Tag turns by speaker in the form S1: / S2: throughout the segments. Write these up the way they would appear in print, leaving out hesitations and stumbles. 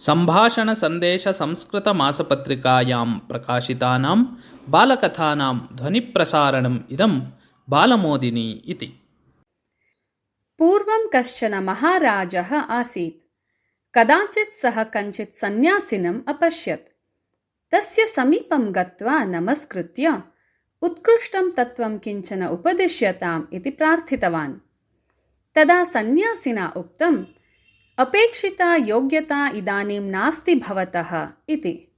S1: सम्भाषणसन्देशसंस्कृतमासपत्रिकायां प्रकाशितानां बालकथानां ध्वनिप्रसारणम् इदं बालमोदिनी इति।
S2: पूर्वं कश्चन महाराजः आसीत्। कदाचित् सः कञ्चित् सन्यासिनम् अपश्यत्। तस्य समीपं गत्वा नमस्कृत्य उत्कृष्टं तत्त्वं किञ्चन उपदिश्यताम् इति प्रार्थितवान्। तदा सन्यासिना उक्तम्, अपेक्षिता योग्यता इदानीं नास्ति भवतः इति।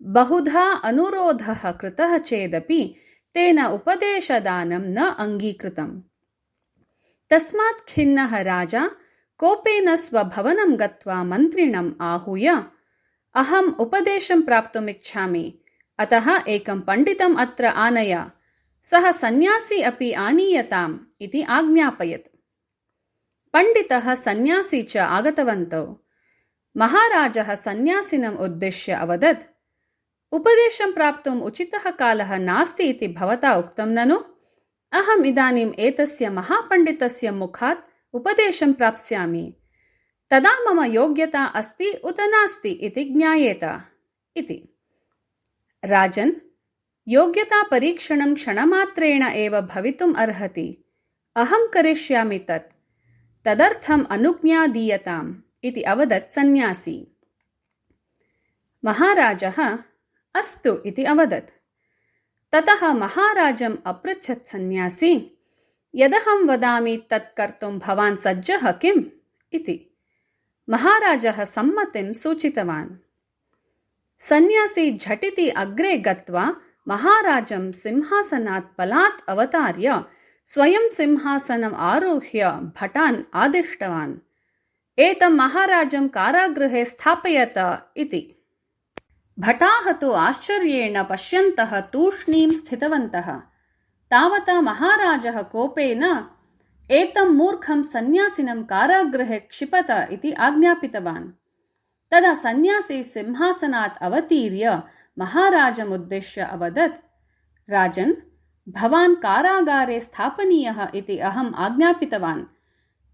S2: बहुधा अनुरोधः कृतः चेदपि तेन उपदेशदानं न अङ्गीकृतम्। तस्मात् खिन्नः राजा कोपेन स्वभवनं गत्वा मन्त्रिणम् आहूय, अहम् उपदेशं प्राप्तुमिच्छामि, अतः एकं पण्डितम् अत्र आनय, सः सन्यासी अपि आनीयताम् इति आज्ञापयत्। पण्डितः सन्यासी च आगतवन्तौ। महाराजः सन्यासिनम् उद्दिश्य अवदत्, उपदेशं प्राप्तुम् उचितः कालः नास्ति इति भवता उक्तं ननु? अहम् इदानीम् एतस्य महापण्डितस्य मुखात् उपदेशं प्राप्स्यामि। तदा मम योग्यता अस्ति उत नास्ति इति ज्ञायेत इति। राजन्, योग्यता परीक्षणं क्षणमात्रेण एव भवितुम् अर्हति। अहं करिष्यामि तत्। तदर्थम् अनुज्ञा दीयताम् इति अवदत् सन्यासी। महाराजः अस्तु इति अवदत्। ततः महाराजम् अपृच्छत् सन्यासी, यदहं वदामि तत् कर्तुं भवान् सज्जः किम् इति। महाराजः सम्मतिं सूचितवान्। सन्यासी झटिति अग्रे गत्वा महाराजं सिंहासनात् बलात् अवतार्य स्वयं सिंहासनम् आरुह्य भटान् आदिष्टवान्, एतं महाराजं कारागृहे स्थापयत इति। भटाः तु आश्चर्येण पश्यन्तः तूष्णीं स्थितवन्तः। तावता महाराजः कोपेन एतं मूर्खं सन्यासिनं कारागृहे क्षिपत इति आज्ञापितवान्। तदा सन्यासी सिंहासनात् अवतीर्य महाराजमुद्दिश्य अवदत्, राजन्, भवान् कारागारे स्थापनीयः इति अहम् आज्ञापितवान्,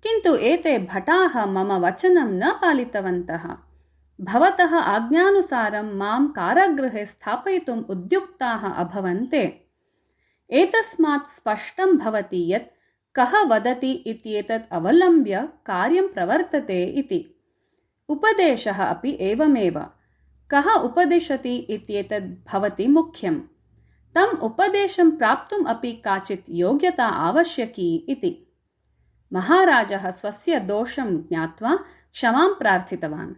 S2: किन्तु एते भटाः मम वचनं न पालितवन्तः। भवतः आज्ञानुसारं मां कारागृहे स्थापयितुम् उद्युक्ताः अभवन्ते। एतस्मात् स्पष्टं भवति यत् कः वदति इत्येतत् अवलम्ब्य कार्यं प्रवर्तते इति। उपदेशः अपि एवमेव। कः उपदिशति इत्येतत् भवति मुख्यम्। तम् उपदेशं प्राप्तुम् अपि काचित् योग्यता आवश्यकी इति। महाराजः स्वस्य दोषं ज्ञात्वा क्षमां प्रार्थितवान्।